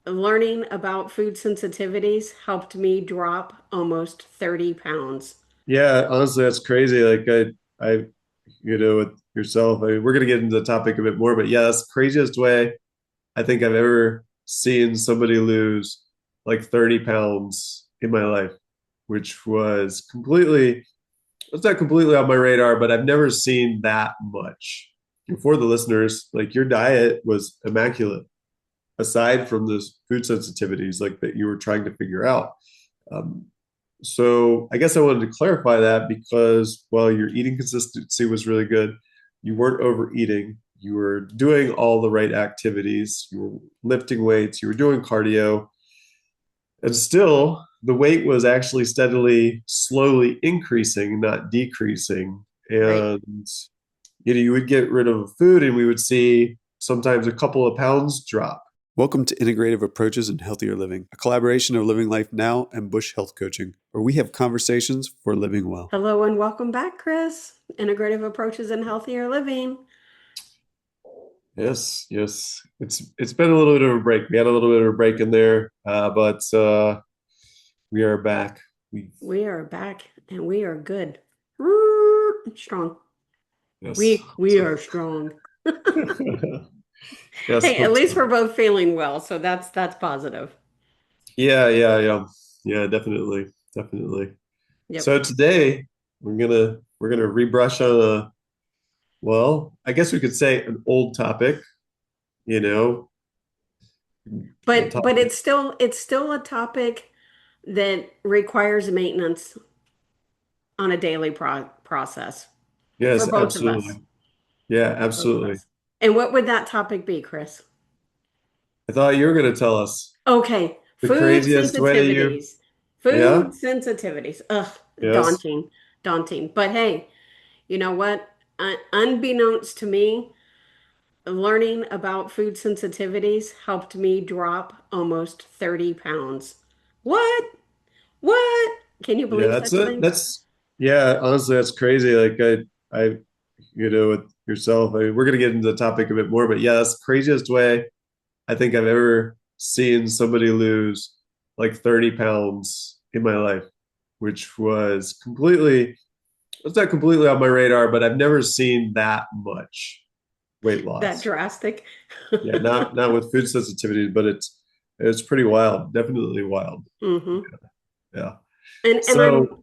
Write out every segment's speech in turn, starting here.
Learning about food sensitivities helped me drop almost 30 pounds. Yeah, honestly, that's crazy. With yourself, we're gonna get into the topic a bit more, but yeah, that's the craziest way I think I've ever seen somebody lose like 30 pounds in my life, which it's not completely on my radar, but I've never seen that much. And for the listeners, like your diet was immaculate, aside from those food sensitivities like that you were trying to figure out. Um, so I guess I wanted to clarify that because while your eating consistency was really good, you weren't overeating. You were doing all the right activities. You were lifting weights. You were doing cardio. And still, the weight was actually steadily, slowly increasing, not decreasing. Right. And you would get rid of food, and we would see sometimes a couple of pounds drop. Welcome to Integrative Approaches and Healthier Living, a collaboration of Living Life Now and Bush Health Coaching, where we have conversations for living well. Hello and welcome back, Chris. Integrative Approaches and Healthier Living. Yes, yes. It's been a little bit of a break. We had a little bit of a break in there, but we are back. We We are back and we are good. Strong. yes. We So are strong. yes, Hey, at hope least we're so. both feeling well, so that's positive. Yeah. Yeah, definitely. Definitely. Yep. So today we're gonna rebrush on I guess we could say an old topic, you know, a But topic. it's still a topic that requires maintenance on a daily process for Yes, both of us. absolutely. Yeah, For both of absolutely. us. And what would that topic be, Chris? I thought you were gonna tell us Okay, the food craziest way you, sensitivities. Food yeah? sensitivities. Ugh, Yes. daunting, daunting. But hey, you know what? Unbeknownst to me, learning about food sensitivities helped me drop almost 30 pounds. What? What? Can you Yeah, believe that's such a it. thing? Yeah, honestly, that's crazy. With yourself, we're gonna get into the topic a bit more, but yeah, that's the craziest way I think I've ever seen somebody lose like 30 pounds in my life, which it's not completely on my radar, but I've never seen that much weight That loss. drastic. Yeah, not with food sensitivities, but it's pretty wild, definitely wild. hmm Yeah. And So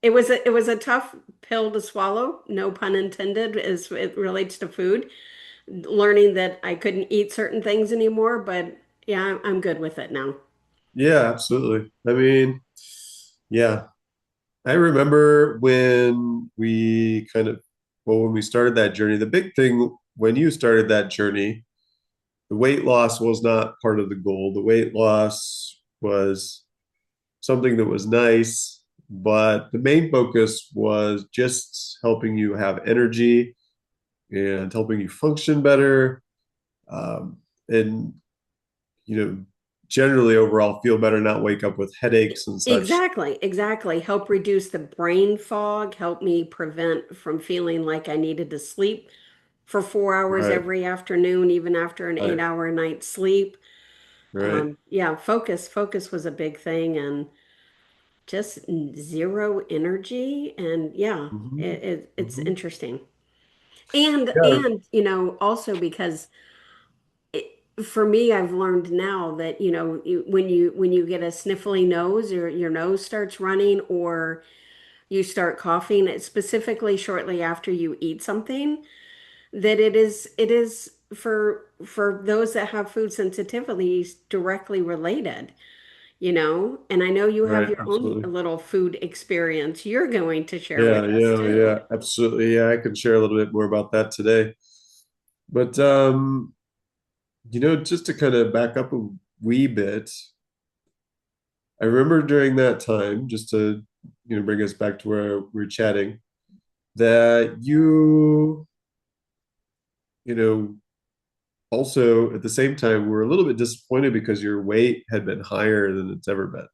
it was a tough pill to swallow, no pun intended, as it relates to food. Learning that I couldn't eat certain things anymore, but yeah, I'm good with it now. yeah, absolutely. I mean, yeah, I remember when we started that journey, the big thing when you started that journey, the weight loss was not part of the goal. The weight loss was something that was nice, but the main focus was just helping you have energy and helping you function better, um, and you know, generally overall feel better, not wake up with headaches and such. Exactly, exactly. Help reduce the brain fog, help me prevent from feeling like I needed to sleep for 4 hours Right, every afternoon, even after an eight right, hour night's sleep. right. Yeah, focus was a big thing, and just zero energy. And yeah, Hmm. it's Hmm. interesting. And Yeah, and you know, also because for me, I've learned now that, when you get a sniffly nose or your nose starts running or you start coughing, it's specifically shortly after you eat something, that it is for those that have food sensitivities directly related. And I know you have right, your own absolutely. little food experience you're going to share Yeah, with us too. yeah, absolutely. Yeah, I can share a little bit more about that today. But just to kind of back up a wee bit, I remember during that time, just to bring us back to where we were chatting, that you know, also at the same time were a little bit disappointed because your weight had been higher than it's ever been,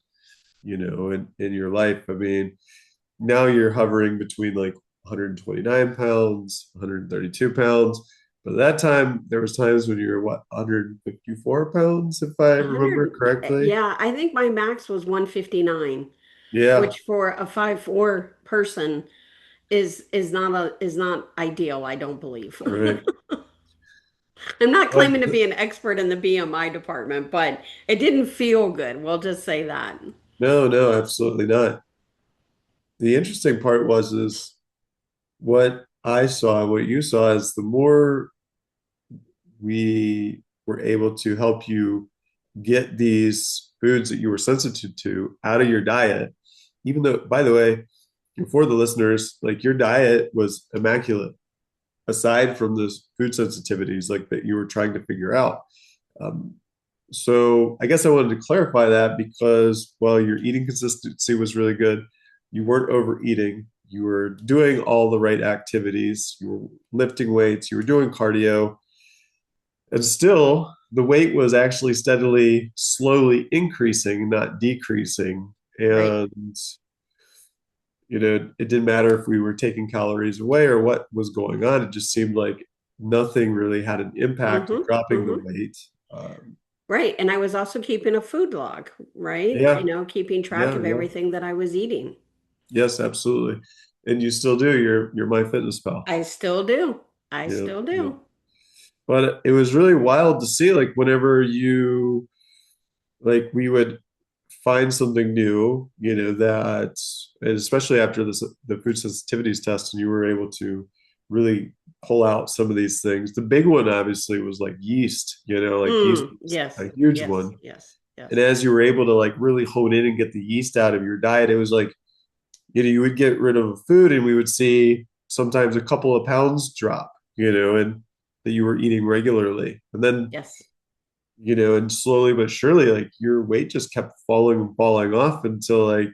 in your life. I mean, now you're hovering between like 129 pounds, 132 pounds. But at that time, there was times when you were what, 154 pounds, if I remember 100, correctly. yeah, I think my max was 159, Yeah, which for a 5'4" person is not ideal, I don't believe. right. I'm not But claiming to be an expert in the BMI department, but it didn't feel good. We'll just say that. no, no, absolutely not. The interesting part was is what I saw, what you saw is the more we were able to help you get these foods that you were sensitive to out of your diet, even though, by the way, for the listeners, like your diet was immaculate aside from those food sensitivities like that you were trying to figure out. Um, so I guess I wanted to clarify that because while your eating consistency was really good, you weren't overeating. You were doing all the right activities. You were lifting weights. You were doing cardio. And still, the weight was actually steadily, slowly increasing, not decreasing. Right. And, it didn't matter if we were taking calories away or what was going on. It just seemed like nothing really had an impact of Mm-hmm. dropping the Mm-hmm. weight. Right. And I was also keeping a food log, right? Yeah, Keeping track yeah, of yeah. everything that I was eating. Yes, absolutely. And you still do your MyFitnessPal. I still do. I Yeah, still yeah. do. But it was really wild to see, like, whenever you like we would find something new, that, and especially after the food sensitivities test, and you were able to really pull out some of these things. The big one obviously was like yeast, like yeast Mm, was yes. a huge Yes. one. Yes. And Yes. as you were able to like really hone in and get the yeast out of your diet, it was like, you would get rid of food and we would see sometimes a couple of pounds drop, and that you were eating regularly. And then, Yes. and slowly but surely, like your weight just kept falling and falling off until like,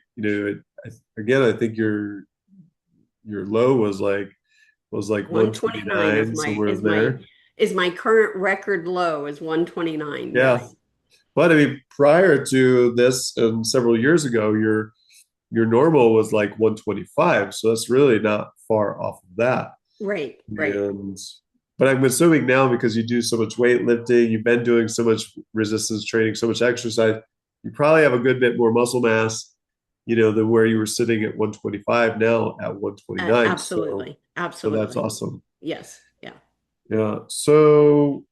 again, I think your low was like 129 129, somewhere in there. is my current record low is 129. Yeah. Yes. But I mean, prior to this and several years ago, your normal was like 125. So that's really not far off of that. Right. Right. And but I'm assuming now because you do so much weightlifting, you've been doing so much resistance training, so much exercise, you probably have a good bit more muscle mass, than where you were sitting at 125 now at 129. So Absolutely. so that's Absolutely. awesome. Yes. Yeah. Yeah. So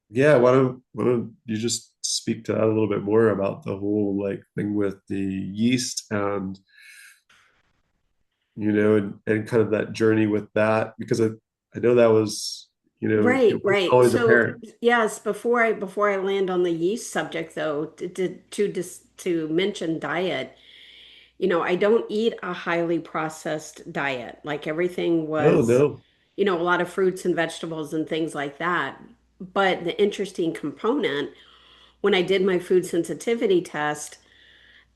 yeah, why don't you just speak to that a little bit more about the whole like thing with the yeast and and kind of that journey with that because I know that was it Right, wasn't right. always So apparent. yes, before I land on the yeast subject though, to mention diet, I don't eat a highly processed diet. Like everything No, was, no, a lot of fruits and vegetables and things like that. But the interesting component, when I did my food sensitivity test,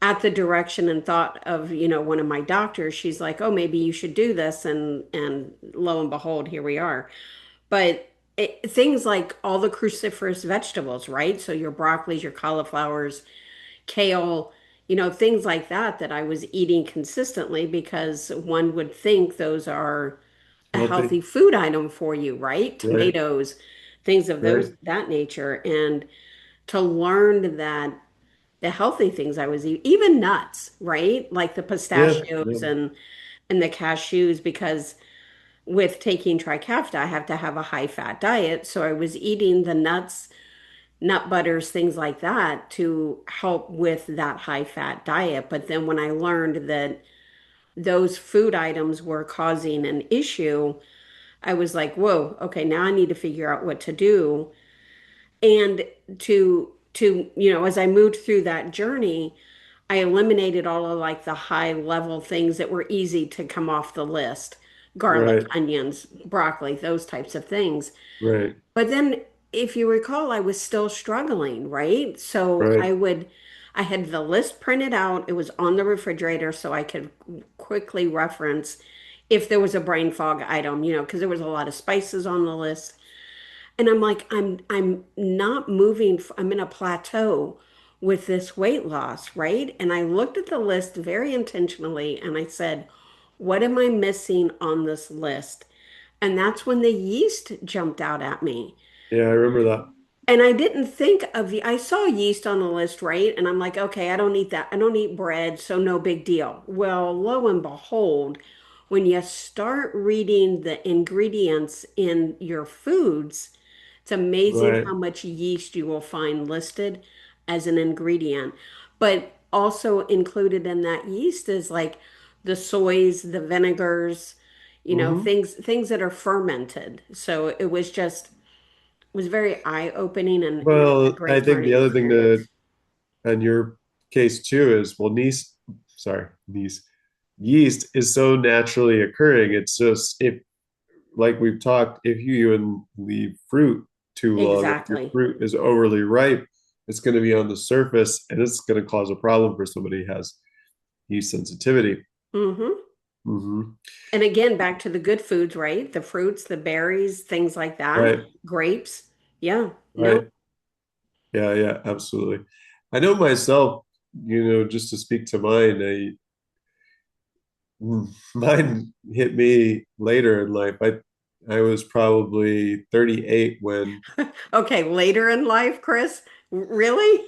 at the direction and thought of, one of my doctors, she's like, "Oh, maybe you should do this," and lo and behold, here we are. But things like all the cruciferous vegetables, right? So your broccolis, your cauliflowers, kale, things like that that I was eating consistently because one would think those are a healthy. healthy food item for you, right? Right, Tomatoes, things of right. that nature. And to learn that the healthy things I was eating, even nuts, right? Like the Yeah, yeah. pistachios and the cashews, because with taking Trikafta, I have to have a high fat diet. So I was eating the nuts, nut butters, things like that to help with that high fat diet. But then when I learned that those food items were causing an issue, I was like, whoa, okay, now I need to figure out what to do. And as I moved through that journey, I eliminated all of like the high level things that were easy to come off the list. Garlic, Right, onions, broccoli, those types of things. right, But then if you recall, I was still struggling, right? So right. I had the list printed out. It was on the refrigerator so I could quickly reference if there was a brain fog item, because there was a lot of spices on the list. And I'm like, I'm not moving. I'm in a plateau with this weight loss, right? And I looked at the list very intentionally and I said, what am I missing on this list? And that's when the yeast jumped out at me. Yeah, I remember that. And I didn't think of I saw yeast on the list, right? And I'm like, okay, I don't eat that. I don't eat bread, so no big deal. Well, lo and behold, when you start reading the ingredients in your foods, it's amazing Right. how much yeast you will find listed as an ingredient. But also included in that yeast is like the soys, the vinegars, Hmm. things that are fermented. So it was very eye-opening and a Well, I great think the learning other thing to, experience. on your case too, is well, yeast is so naturally occurring. It's just if, like we've talked, if you even leave fruit too long, if your Exactly. fruit is overly ripe, it's going to be on the surface and it's going to cause a problem for somebody who has yeast sensitivity. Hmm. Hmm. And again, back to the good foods, right? The fruits, the berries, things like that. Right, Grapes. Yeah, no. right. Yeah, yeah, absolutely. I know myself, just to speak to mine, mine hit me later in life. I was probably 38 when, Okay, later in life, Chris. Really?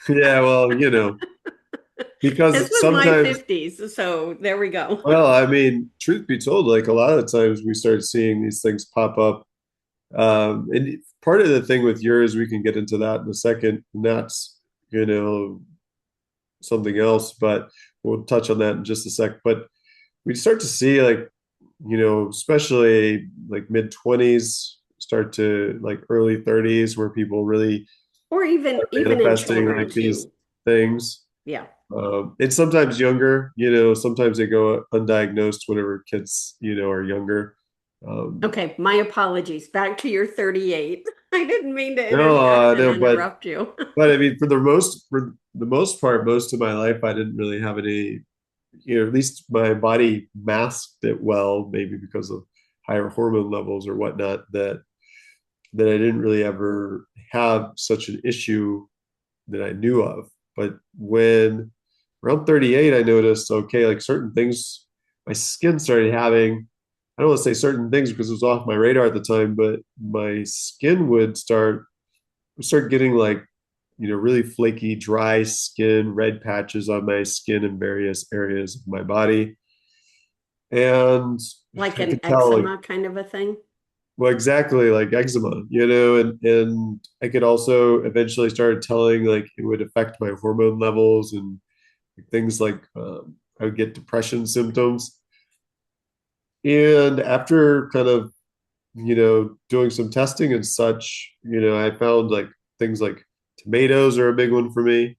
yeah, well, This because was my sometimes, 50s, so there we go. well, I mean, truth be told, like a lot of times we start seeing these things pop up. And part of the thing with yours, we can get into that in a second, and that's, something else, but we'll touch on that in just a sec. But we start to see like, especially like mid 20s, start to like early 30s, where people really Or even are even in manifesting children like these too. things. Yeah. And sometimes younger, sometimes they go undiagnosed whenever kids, are younger. Um, Okay, my apologies. Back to your 38. I didn't mean to no, interject and no, but interrupt you. I mean, for the most part, most of my life, I didn't really have any, at least my body masked it well, maybe because of higher hormone levels or whatnot, that I didn't really ever have such an issue that I knew of. But when around 38, I noticed, okay, like certain things, my skin started having, I don't want to say certain things because it was off my radar at the time, but my skin would start getting like, really flaky, dry skin, red patches on my skin in various areas of my body. And Like I an could tell like, eczema kind of a thing. well, exactly like eczema, and I could also eventually start telling like it would affect my hormone levels and things like I would get depression symptoms. And after kind of, doing some testing and such, I found like things like tomatoes are a big one for me.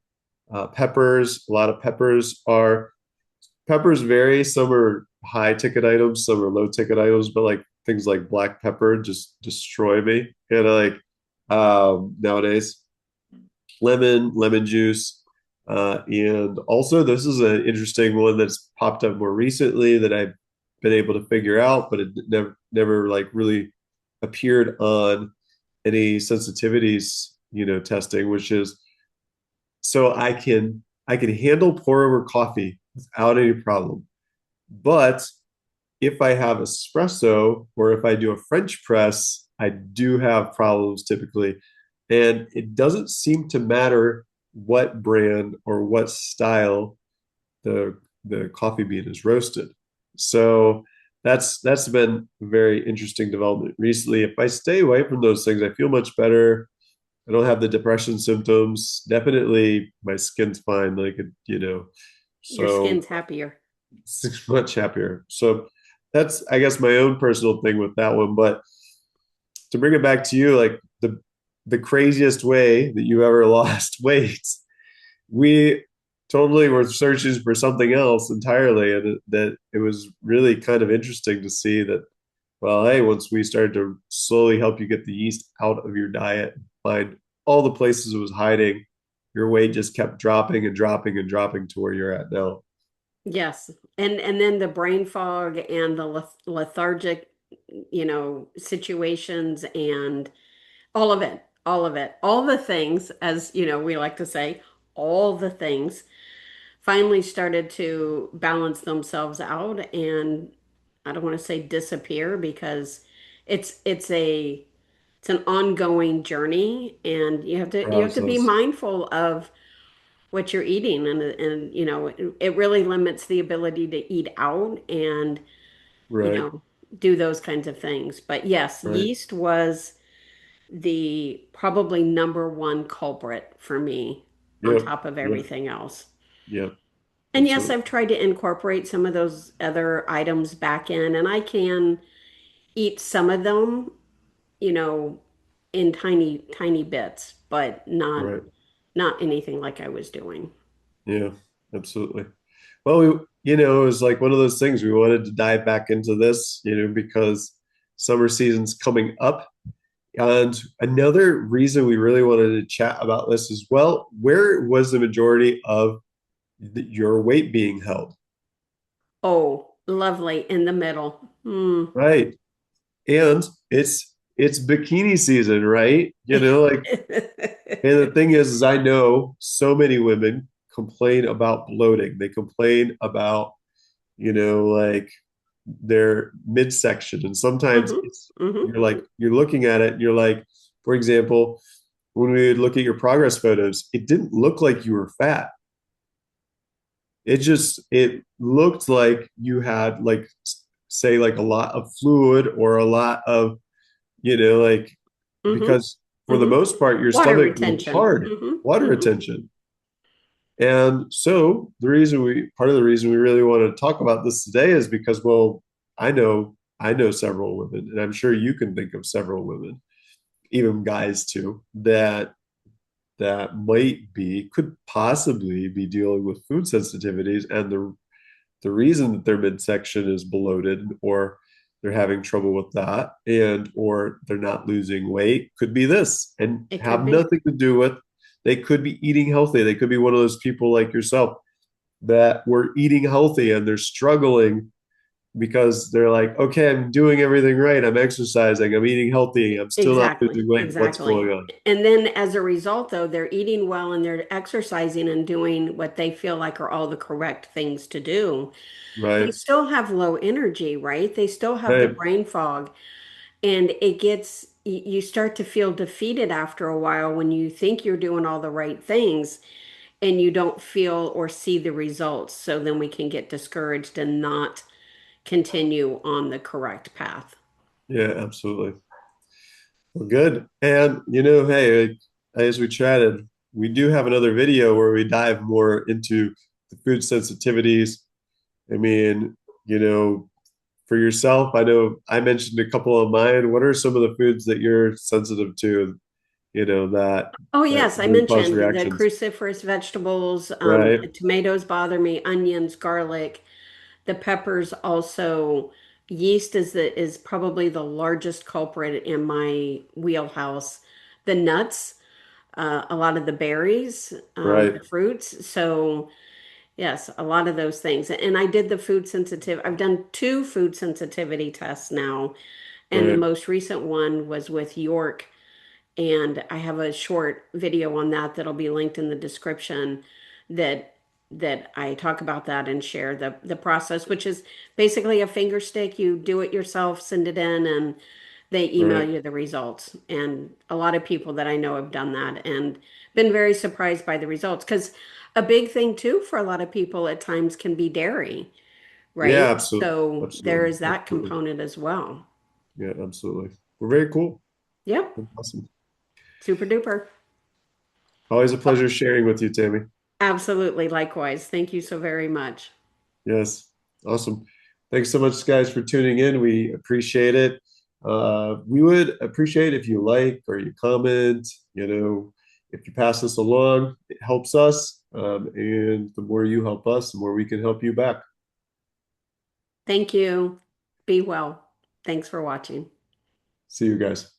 Peppers, a lot of peppers vary. Some are high ticket items, some are low ticket items, but like things like black pepper just destroy me. And nowadays, lemon juice. And also, this is an interesting one that's popped up more recently that I've been able to figure out, but it never like really appeared on any sensitivities, testing, which is so I can handle pour over coffee without any problem. But if I have espresso or if I do a French press, I do have problems typically. And it doesn't seem to matter what brand or what style the coffee bean is roasted. So that's been a very interesting development recently. If I stay away from those things, I feel much better. I don't have the depression symptoms. Definitely my skin's fine. Like, Your so skin's happier. much happier. So that's, I guess, my own personal thing with that one. But to bring it back to you, like the craziest way that you ever lost weight, we totally were searching for something else entirely, and that it was really kind of interesting to see that. Well, hey, once we started to slowly help you get the yeast out of your diet, find all the places it was hiding, your weight just kept dropping and dropping and dropping to where you're at now. Yes. And then the brain fog and the lethargic, situations and all of it, all of it, all the things, as we like to say, all the things finally started to balance themselves out. And I don't want to say disappear because it's a it's an ongoing journey, and you have to be process. mindful of what you're eating, and it really limits the ability to eat out and you Right, know do those kinds of things. But yes, right. yeast was the probably number one culprit for me on Yep, top of yep, everything else. yep. And yes, Absolutely. I've tried to incorporate some of those other items back in, and I can eat some of them, you know, in tiny, tiny bits, but not Right. not anything like I was doing. Yeah, absolutely. Well, it was like one of those things we wanted to dive back into this, because summer season's coming up. And another reason we really wanted to chat about this as well, where was the majority of your weight being held? Oh, lovely in the middle. Hmm. Right. And it's bikini season, right? And the thing is I know so many women complain about bloating. They complain about, like their midsection. And sometimes hmm hmm you're looking at it and you're like, for example, when we would look at your progress photos, it didn't look like you were fat. It looked like you had like say like a lot of fluid or a lot of, like hmm because for the hmm most part your Water stomach was retention. hard, water Hmm retention. And so part of the reason we really want to talk about this today is because, well, I know several women, and I'm sure you can think of several women, even guys too, that could possibly be dealing with food sensitivities, and the reason that their midsection is bloated or they're having trouble with that and or they're not losing weight could be this and It could have be. nothing to do with they could be eating healthy. They could be one of those people like yourself that were eating healthy and they're struggling because they're like, okay, I'm doing everything right. I'm exercising. I'm eating healthy. I'm still not Exactly, losing weight. What's exactly. going on? And then as a result, though, they're eating well and they're exercising and doing what they feel like are all the correct things to do. They Right. still have low energy, right? They still have the Right. brain fog. And you start to feel defeated after a while when you think you're doing all the right things and you don't feel or see the results. So then we can get discouraged and not continue on the correct path. Yeah, absolutely. Well, good. And hey, as we chatted, we do have another video where we dive more into the food sensitivities. I mean, you know, for yourself, I know I mentioned a couple of mine. What are some of the foods that you're sensitive to, that Oh, that yes, I really cause mentioned the reactions? cruciferous vegetables. Right, Tomatoes bother me, onions, garlic, the peppers also. Yeast is probably the largest culprit in my wheelhouse. The nuts, a lot of the berries, right, the fruits. So yes, a lot of those things. And I did the food sensitive. I've done two food sensitivity tests now, and the right, most recent one was with York, and I have a short video on that that'll be linked in the description that I talk about that and share the process, which is basically a finger stick. You do it yourself, send it in, and they email right. you the results. And a lot of people that I know have done that and been very surprised by the results because a big thing too for a lot of people at times can be dairy, Yeah, right? absolutely, So there absolutely, is that absolutely. component as well. Yeah, absolutely. We're very cool. Yep, Awesome. super duper. Always a pleasure sharing with you, Tammy. Absolutely. Likewise. Thank you so very much. Yes. Awesome. Thanks so much, guys, for tuning in. We appreciate it. We would appreciate if you like or you comment, if you pass this along, it helps us. And the more you help us, the more we can help you back. Thank you. Be well. Thanks for watching. See you guys.